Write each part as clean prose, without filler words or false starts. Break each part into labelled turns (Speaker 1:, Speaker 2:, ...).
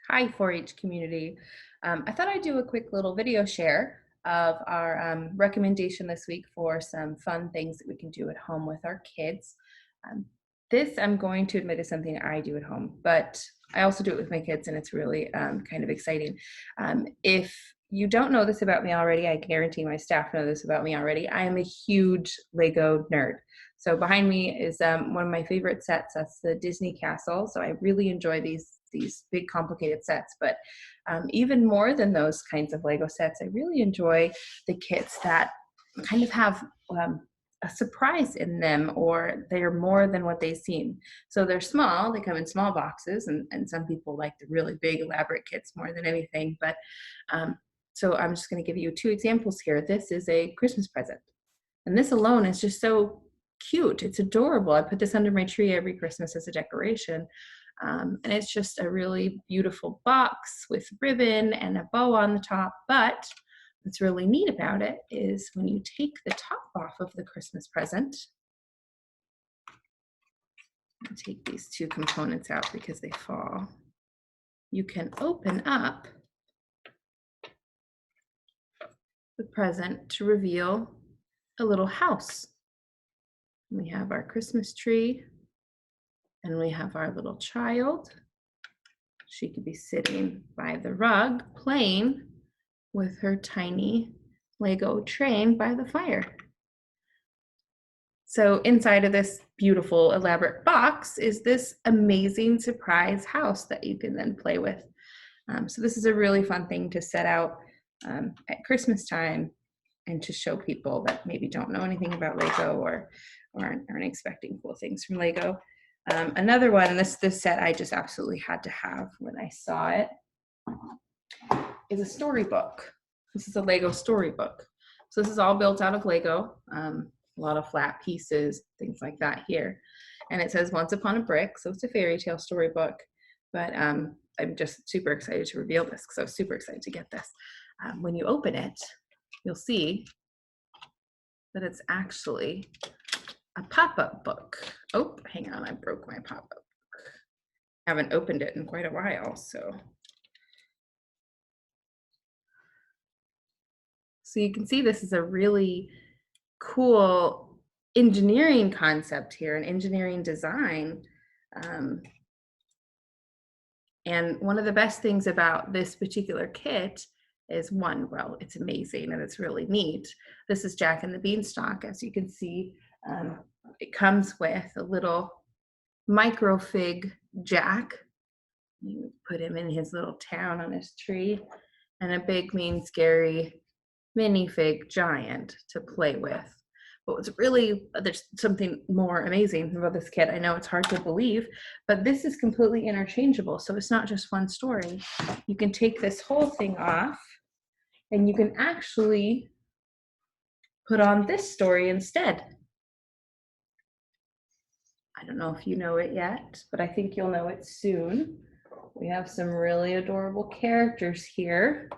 Speaker 1: Hi, 4-H community. I thought I'd do a quick little video share of our recommendation this week for some fun things that we can do at home with our kids. Um, this, I'm going to admit, is something I do at home, but I also do it with my kids, and it's really kind of exciting. If you don't know this about me already, I guarantee my staff know this about me already. I am a huge Lego nerd. So behind me is one of my favorite sets. That's the Disney Castle. So I really enjoy these big complicated sets. But even more than those kinds of Lego sets, I really enjoy the kits that kind of have a surprise in them, or they're more than what they seem. So they're small, they come in small boxes, and some people like the really big elaborate kits more than anything. But so I'm just going to give you two examples here. This is a Christmas present. And this alone is just so cute. It's adorable. I put this under my tree every Christmas as a decoration. And it's just a really beautiful box with ribbon and a bow on the top. But what's really neat about it is when you take the top off of the Christmas present, I'll take these two components out because they fall. You can open up the present to reveal a little house. We have our Christmas tree, and we have our little child. She could be sitting by the rug playing with her tiny Lego train by the fire. So inside of this beautiful elaborate box is this amazing surprise house that you can then play with. So this is a really fun thing to set out at Christmas time and to show people that maybe don't know anything about Lego or aren't expecting cool things from Lego. Another one, this set I just absolutely had to have when I saw it, is a storybook. This is a Lego storybook. So this is all built out of Lego, a lot of flat pieces, things like that here. And it says Once Upon a Brick, so it's a fairy tale storybook. But I'm just super excited to reveal this because I was super excited to get this. When you open it, you'll see that it's actually a pop-up book. Oh, hang on, I broke my pop-up book. I haven't opened it in quite a while, so you can see this is a really cool engineering concept here, an engineering design. And one of the best things about this particular kit is, one, well, it's amazing and it's really neat. This is Jack and the Beanstalk. As you can see, it comes with a little microfig Jack. You put him in his little town on his tree, and a big, mean, scary minifig giant to play with. But what's really, there's something more amazing about this kit. I know it's hard to believe, but this is completely interchangeable. So it's not just one story. You can take this whole thing off and you can actually put on this story instead. I don't know if you know it yet, but I think you'll know it soon. We have some really adorable characters here.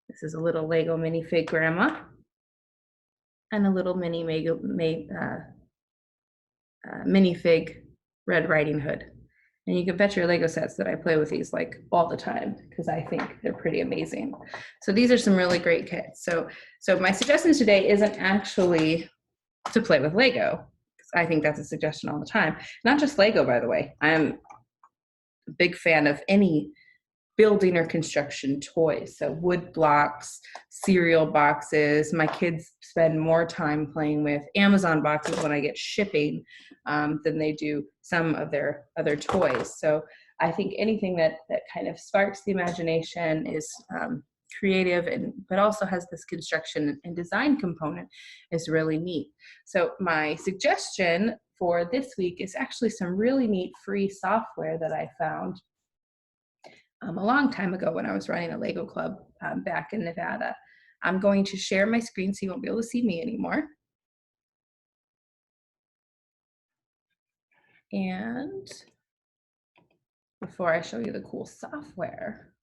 Speaker 1: This is a little Lego minifig grandma and a little minifig Red Riding Hood. And you can bet your Lego sets that I play with these like all the time because I think they're pretty amazing. So these are some really great kits. So my suggestion today isn't actually to play with Lego, because I think that's a suggestion all the time. Not just Lego, by the way. I'm a big fan of any building or construction toys. So wood blocks, cereal boxes. My kids spend more time playing with Amazon boxes when I get shipping than they do some of their other toys. So I think anything that kind of sparks the imagination, is creative, but also has this construction and design component, is really neat. So my suggestion for this week is actually some really neat free software that I found a long time ago when I was running a Lego club back in Nevada. I'm going to share my screen so you won't be able to see me anymore. And before I show you the cool software,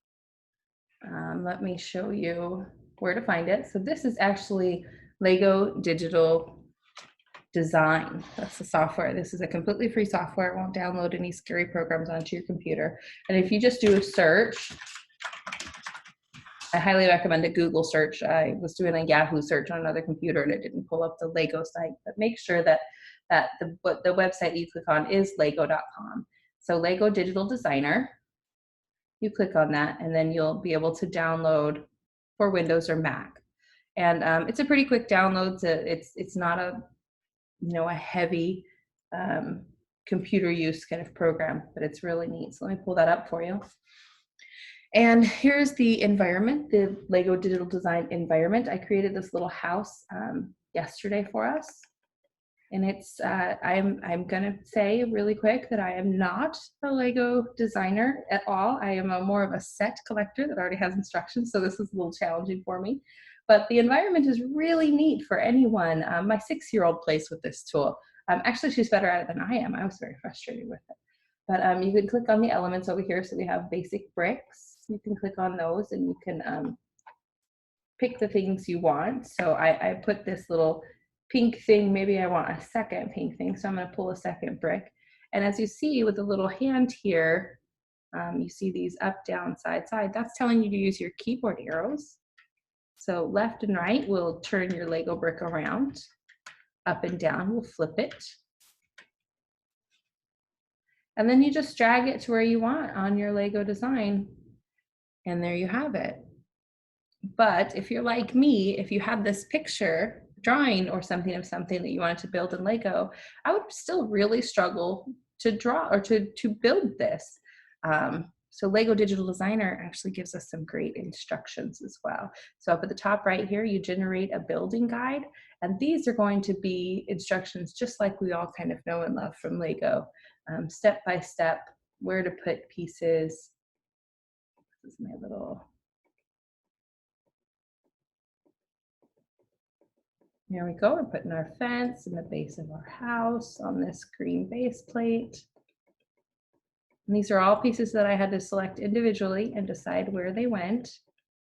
Speaker 1: let me show you where to find it. So this is actually Lego Digital Design. That's the software. This is a completely free software. It won't download any scary programs onto your computer. And if you just do a search, I highly recommend a Google search. I was doing a Yahoo search on another computer and it didn't pull up the Lego site, but make sure that the website you click on is lego.com. So Lego Digital Designer, you click on that and then you'll be able to download for Windows or Mac. And it's a pretty quick download. It's not a heavy computer use kind of program, but it's really neat. So let me pull that up for you. And here's the environment, the Lego Digital Design environment. I created this little house yesterday for us. And it's, I'm gonna say really quick that I am not a Lego designer at all. I am more of a set collector that already has instructions, so this is a little challenging for me. But the environment is really neat for anyone. My 6-year-old plays with this tool. Actually, she's better at it than I am. I was very frustrated with it. But you can click on the elements over here. So we have basic bricks. You can click on those and you can pick the things you want. So I put this little pink thing. Maybe I want a second pink thing. So I'm going to pull a second brick. And as you see with the little hand here, you see these up, down, side, side. That's telling you to use your keyboard arrows. So left and right will turn your Lego brick around. Up and down will flip it. And then you just drag it to where you want on your Lego design. And there you have it. But if you're like me, if you had this picture drawing or something of something that you wanted to build in Lego, I would still really struggle to draw or to build this. So Lego Digital Designer actually gives us some great instructions as well. So up at the top right here, you generate a building guide. And these are going to be instructions just like we all kind of know and love from Lego. Step by step, where to put pieces. This is my little, there we go. We're putting our fence in the base of our house on this green base plate. And these are all pieces that I had to select individually and decide where they went.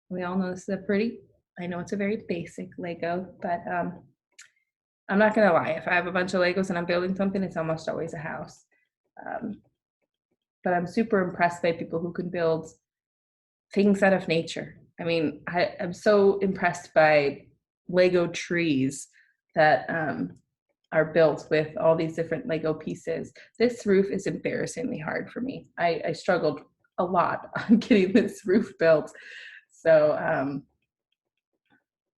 Speaker 1: We all know this is I know it's a very basic Lego, but I'm not gonna lie. If I have a bunch of Legos and I'm building something, it's almost always a house. But I'm super impressed by people who can build things out of nature. I mean, I'm so impressed by Lego trees that are built with all these different Lego pieces. This roof is embarrassingly hard for me. I struggled a lot on getting this roof built. So,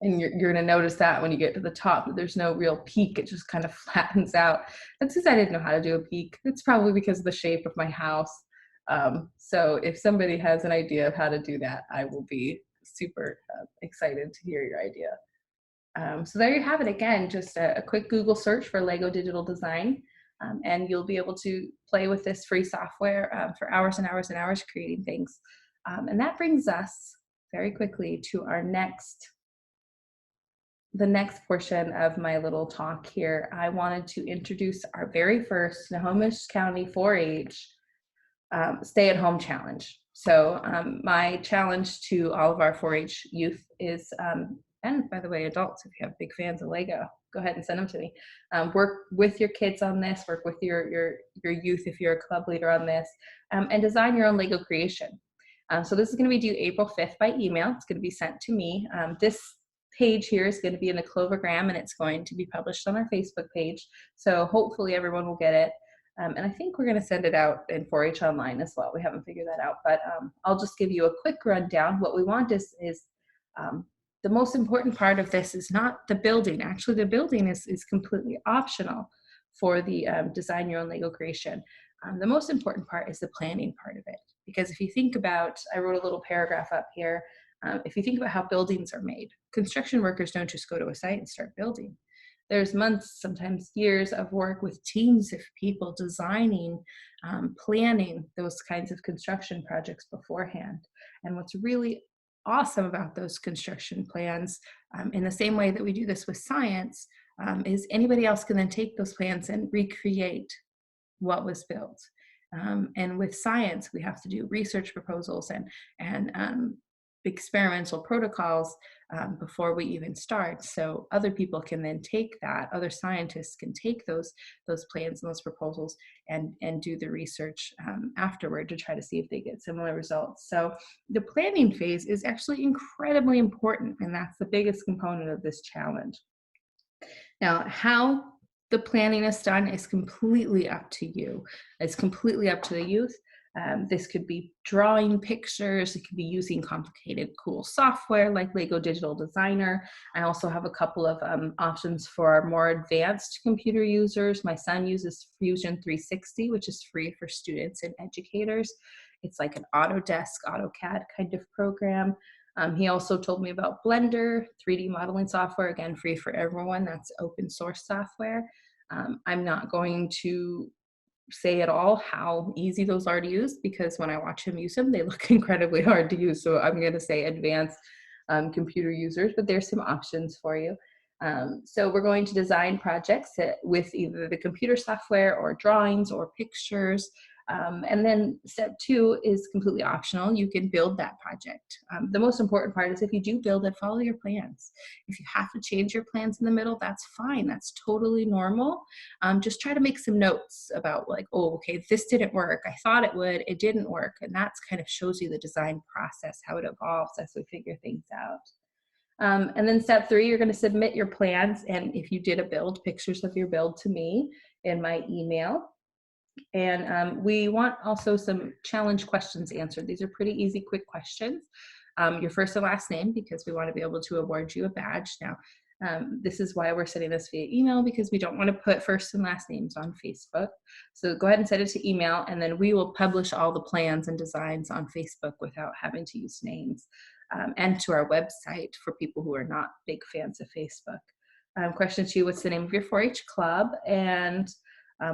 Speaker 1: and you're gonna notice that when you get to the top, there's no real peak, it just kind of flattens out. That's because I didn't know how to do a peak. It's probably because of the shape of my house. So if somebody has an idea of how to do that, I will be super excited to hear your idea. So there you have it again, just a quick Google search for Lego Digital Design, and you'll be able to play with this free software for hours and hours and hours creating things. And that brings us very quickly to the next portion of my little talk here. I wanted to introduce our very first Snohomish County 4-H stay-at-home challenge. So my challenge to all of our 4-H youth is, and by the way, adults, if you have big fans of Lego, go ahead and send them to me. Work with your kids on this, work with your youth if you're a club leader on this, and design your own Lego creation. So this is gonna be due April 5th by email. It's gonna be sent to me. This page here is gonna be in a Clovergram and it's going to be published on our Facebook page. So hopefully everyone will get it. And I think we're going to send it out in 4-H online as well. We haven't figured that out, but I'll just give you a quick rundown. What we want is the most important part of this is not the building. Actually, the building is completely optional for the design your own Lego creation. The most important part is the planning part of it. Because if you think about, I wrote a little paragraph up here. If you think about how buildings are made, construction workers don't just go to a site and start building. There's months, sometimes years of work with teams of people designing, planning those kinds of construction projects beforehand. And what's really awesome about those construction plans, in the same way that we do this with science, is anybody else can then take those plans and recreate what was built. And with science, we have to do research proposals and experimental protocols before we even start, so other people can then take that, other scientists can take those plans and those proposals and do the research afterward to try to see if they get similar results. So the planning phase is actually incredibly important, and that's the biggest component of this challenge. Now, how the planning is done is completely up to you. It's completely up to the youth. This could be drawing pictures. It could be using complicated, cool software like Lego Digital Designer. I also have a couple of options for our more advanced computer users. My son uses Fusion 360, which is free for students and educators. It's like an Autodesk, AutoCAD kind of program. He also told me about Blender, 3D modeling software, again, free for everyone. That's open source software. I'm not going to say at all how easy those are to use because when I watch him use them, they look incredibly hard to use. So I'm going to say advanced computer users, but there's some options for you. So we're going to design projects with either the computer software or drawings or pictures. And then step two is completely optional. You can build that project. The most important part is if you do build it, follow your plans. If you have to change your plans in the middle, that's fine. That's totally normal. Just try to make some notes about like, oh, okay, this didn't work. I thought it would, it didn't work. And that's kind of shows you the design process, how it evolves as we figure things out. And then step three, you're going to submit your plans. And if you did a build, pictures of your build to me in my email. And we want also some challenge questions answered. These are pretty easy, quick questions. Your first and last name, because we want to be able to award you a badge. Now, this is why we're sending this via email, because we don't want to put first and last names on Facebook. So go ahead and send it to email, and then we will publish all the plans and designs on Facebook without having to use names, and to our website for people who are not big fans of Facebook. Question two, what's the name of your 4-H club? And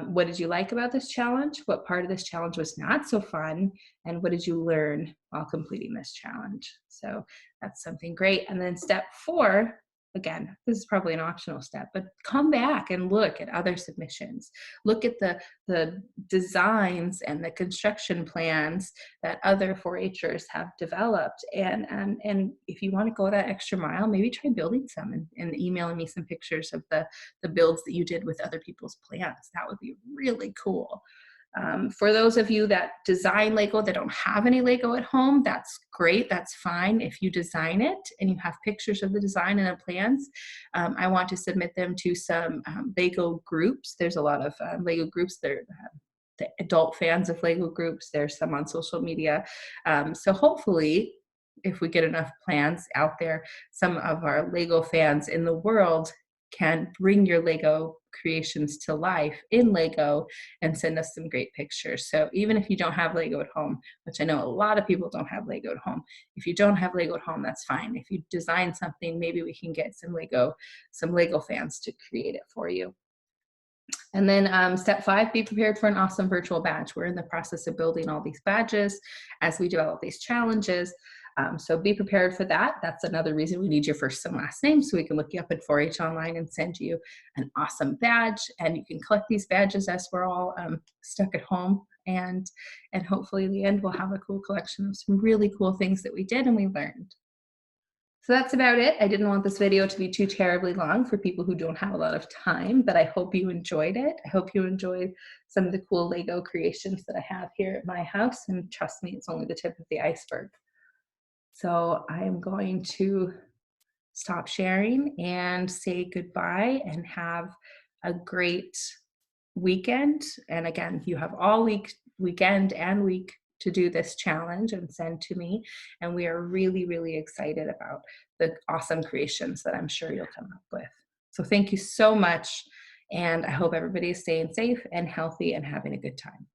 Speaker 1: what did you like about this challenge? What part of this challenge was not so fun? And what did you learn while completing this challenge? So that's something great. And then step four, again, this is probably an optional step, but come back and look at other submissions. Look at the designs and the construction plans that other 4-Hers have developed. And if you want to go that extra mile, maybe try building some and emailing me some pictures of the builds that you did with other people's plans. That would be really cool. For those of you that design Lego that don't have any Lego at home, that's great, that's fine. If you design it and you have pictures of the design and the plans, I want to submit them to some Lego groups. There's a lot of Lego groups that are the adult fans of Lego groups. There's some on social media. So hopefully, if we get enough plans out there, some of our Lego fans in the world can bring your Lego creations to life in Lego and send us some great pictures. So even if you don't have Lego at home, which I know a lot of people don't have Lego at home, if you don't have Lego at home, that's fine. If you design something, maybe we can get some Lego fans to create it for you. And then step five, be prepared for an awesome virtual badge. We're in the process of building all these badges as we develop these challenges. So be prepared for that. That's another reason we need your first and last name so we can look you up at 4-H online and send you an awesome badge. And you can collect these badges as we're all stuck at home. And hopefully in the end, we'll have a cool collection of some really cool things that we did and we learned. So that's about it. I didn't want this video to be too terribly long for people who don't have a lot of time, but I hope you enjoyed it. I hope you enjoyed some of the cool Lego creations that I have here at my house. And trust me, it's only the tip of the iceberg. So I am going to stop sharing and say goodbye and have a great weekend. And again, you have all weekend and week to do this challenge and send to me. And we are really, really excited about the awesome creations that I'm sure you'll come up with. So thank you so much. And I hope everybody is staying safe and healthy and having a good time.